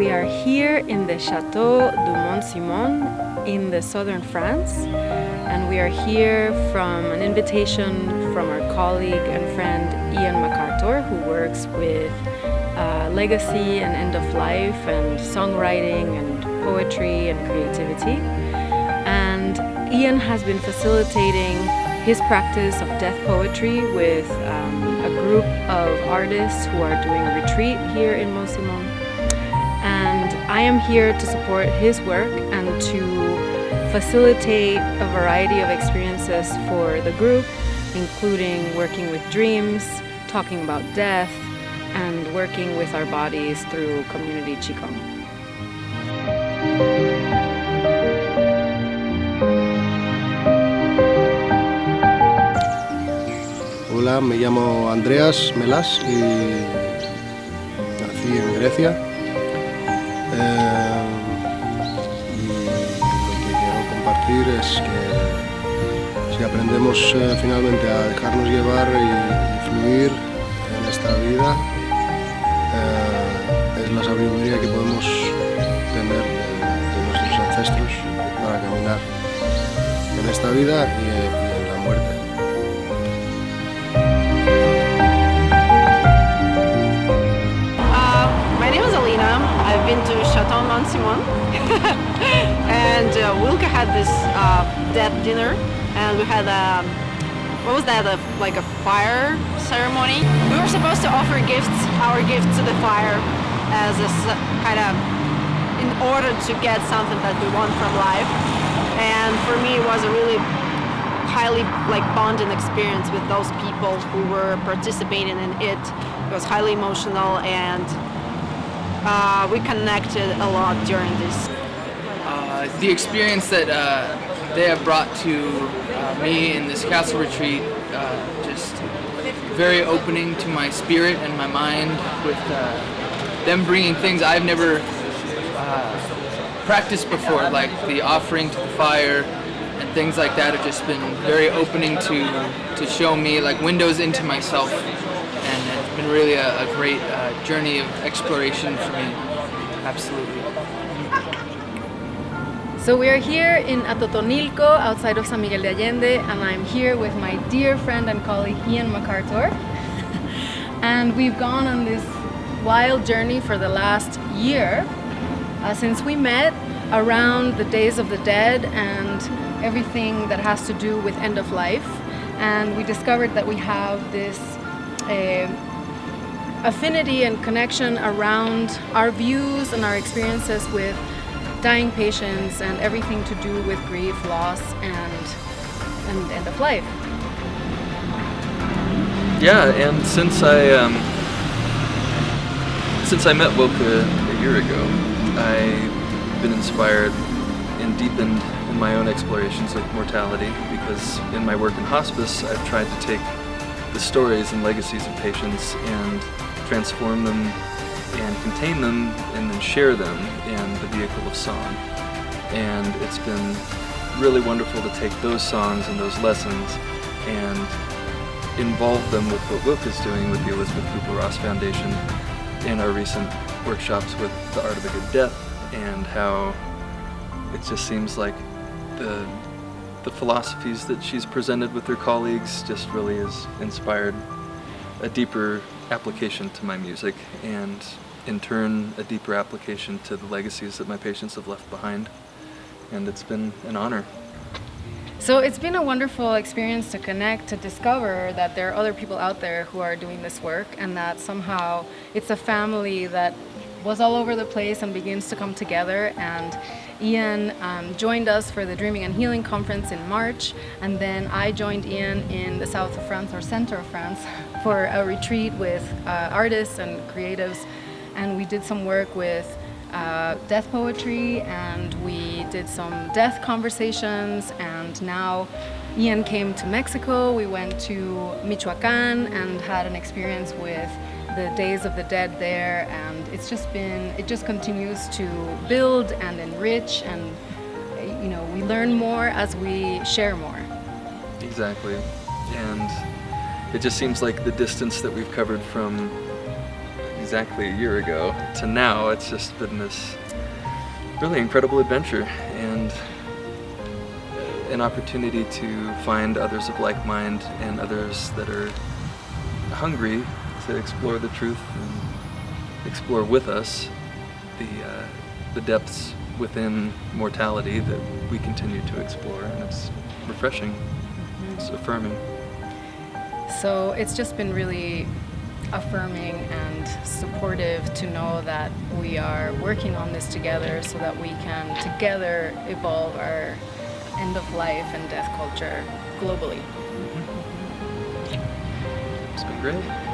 We are here in the Château du Mont-Simon in the southern France, and we are here from an invitation from our colleague and friend Ian McCartor, who works with legacy and end of life and songwriting and poetry and creativity. And Ian has been facilitating his practice of death poetry with a group of artists who are doing a retreat here in Mont-Simon. And I am here to support his work and to facilitate a variety of experiences for the group, including working with dreams, talking about death, and working with our bodies through community Qigong. Hola, me llamo Andreas Melas y nací en Grecia. Y lo que quiero compartir es que si aprendemos finalmente a dejarnos llevar y fluir en esta vida, es la sabiduría que podemos tener de nuestros ancestros para caminar en esta vida y en la muerte. I've been to Chateau Mont-Simon and Wilka had this death dinner, and we had what was that, like a fire ceremony. We were supposed to offer our gifts to the fire as a kind of in order to get something that we want from life. And for me it was a really highly bonding experience with those people who were participating in it. It was highly emotional, and we connected a lot during this. The experience that they have brought to me in this castle retreat, just very opening to my spirit and my mind, with them bringing things I've never practiced before, like the offering to the fire and things like that, have just been very opening to show me like windows into myself. And it's been really a great journey of exploration for me, absolutely. So we are here in Atotonilco, outside of San Miguel de Allende, and I'm here with my dear friend and colleague Ian McCartor. And we've gone on this wild journey for the last year, since we met around the Days of the Dead and everything that has to do with end of life. And we discovered that we have this affinity and connection around our views and our experiences with dying patients and everything to do with grief, loss, and end of life. Yeah, and since I met Wilka a year ago, I've been inspired and deepened in my own explorations of mortality, because in my work in hospice I've tried to take the stories and legacies of patients and transform them and contain them and then share them in the vehicle of song. And it's been really wonderful to take those songs and those lessons and involve them with what Wilka's doing with the Elisabeth Kübler-Ross Foundation in our recent workshops with the Art of a Good Death, and how it just seems like the philosophies that she's presented with her colleagues just really has inspired a deeper application to my music, and in turn a deeper application to the legacies that my patients have left behind. And it's been an honor. So it's been a wonderful experience to connect, to discover that there are other people out there who are doing this work, and that somehow it's a family that was all over the place and begins to come together. And Ian joined us for the Dreaming and Healing Conference in March, and then I joined Ian in the south of France, or center of France, for a retreat with artists and creatives, and we did some work with death poetry, and we did some death conversations, and now Ian came to Mexico. We went to Michoacan and had an experience with the Days of the Dead there, and it just continues to build and enrich, and we learn more as we share more. Exactly. And it just seems like the distance that we've covered from exactly a year ago to now, it's just been this really incredible adventure and an opportunity to find others of like mind and others that are hungry to explore the truth and explore with us the depths within mortality that we continue to explore, and it's refreshing, it's affirming. So it's just been really affirming and supportive to know that we are working on this together so that we can together evolve our end of life and death culture globally. It's been great.